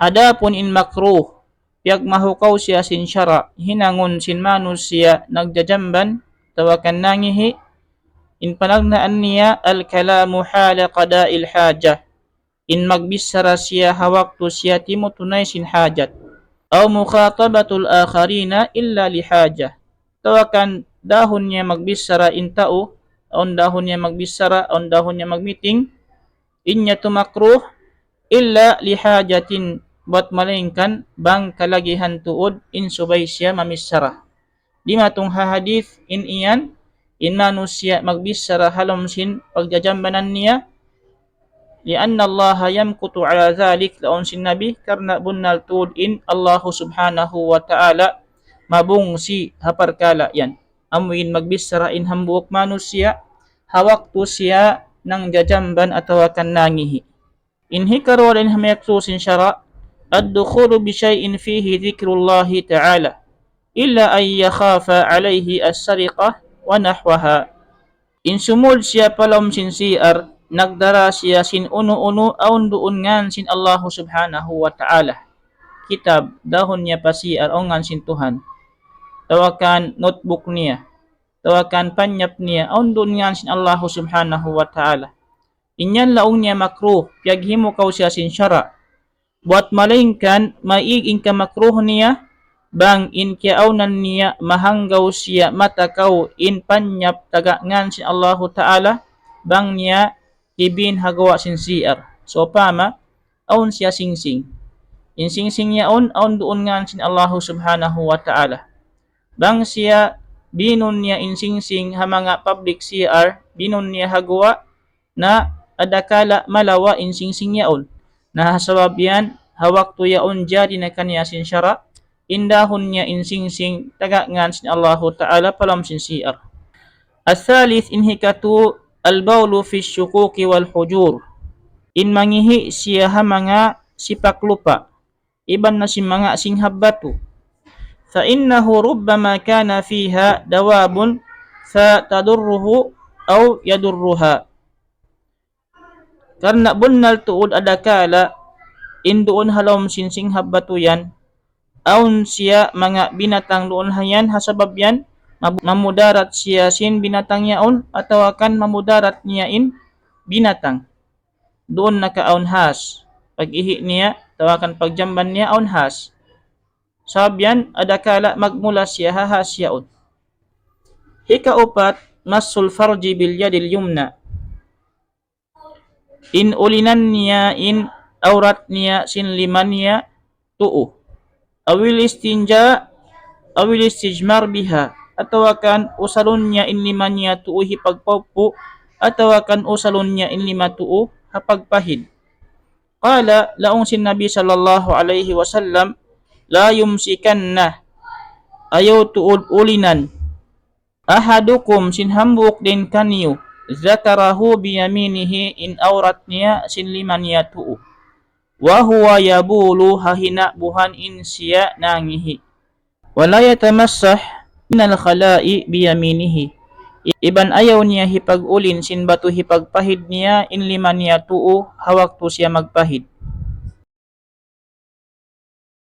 Adapun in makruh, piag mahukaw siya sin syara, hinangon sin manusia nagjajamban, tawakan nangihi, in panagnaan niya al-kalamu hala qada'il hajah, in magbisara siya hawaktu siya timutunay sin hajat, aw mukhatabatul akharina illa lihajah, tawakan dahon niya magbisara in tao, on dahon niya magbisara, on dahon niya magmeeting, inya tumakruh illa lihajatin, buat malingkan bang kalagihan tuod in subay siya mamisara. Di matong hadith in iyan, in manusia magbisara halom sin pagjajambanan niya, lianna Allah yamkutu ala dhalik, laon sin Nabi karena bunnal tuod in Allah subhanahu wa ta'ala mabungsi haparkala yan. Amuin magbisara in hambuok manusia, hawak tu siya nang jajamban atau akan nangihi. In hikaru in hamayaksusin syara, ad-dukhulu bi syai'in fihi dzikrullahi ta'ala illa ay yakhafa alayhi as-sariqah wa nahwaha. In sumul siya palom sin siar, nagdara siya sin uno-uno aun duun ngan sin Allah subhanahu wa ta'ala. Kitab dahon niya pa siar o ngan sin Tuhan. Tawakan notebook niya, tawakan panyap niya aun duun ngan sin Allah subhanahu wa ta'ala. Inyan laong niya makruh, piaghimo kaw siya sin syara. Buat malingkan, maiing ka makruh niya, bang in kiaunan niya mahanggaw siya matakaw in panyap tagangan sin Allahu Ta'ala, bang niya ibin hagawa sin siar. So pama, aun siya singsing. In singsing niya aun doon ngan sin Allahu Subhanahu wa Ta'ala. Bang siya binon niya in singsing ha mga public siar, binon niya hagawa na adakala malawa in singsing yaon. Nahasabab yan, hawak tu yaon jadi na kanya sin syara, indahon niya in singsing tagangan sin Allahu Ta'ala palam sin siar. As-salis in hikatu al-bawlu fi syukuki wal hujur. In mangihi siya ha mga sipaklupa, iban na si mga singhabbatu. Fa innahu rubbama kana fiha dawabun fa tadurruhu aw yadurruha. Karena bunnal tuod adakala indoon halom sinsing habbatu yan, aun siya mga binatang doon hayan hasabab yan mamudarat siya sin binatang yaon atau akan mamudarat niya in binatang. Doon naka-aun has. Pag-ihi niya, tawakan pagjamban niya aun has. Sabab yan adakala magmula siya hahas yaon. Hikaupat, masul farji bil yadil yumna. In ulinan niya in aurat niya sin liman niya tu'u. Awil istinja, awil istijmar biha. Atau akan usalun niya in liman niya tu'u hipagpaupu. Atau akan usalun niya in lima tu'u hapagpahid. Qala laong sin Nabi sallallahu alaihi wasallam, la yumsikanna, ayaw tu'ud ulinan. Ahadukum sin hambuk din kaniyo. Zakarahu biyaminihi in aurat niya sin liman niya tu'u. Wa huwa yabulu hahina buhan in siya nangihi. Wala yatamassah minal khala'i biyaminihi. Iban ayaw niya hipag-ulin sin batu hipagpahid niya in liman niya tu'u hawak tu siya magpahid.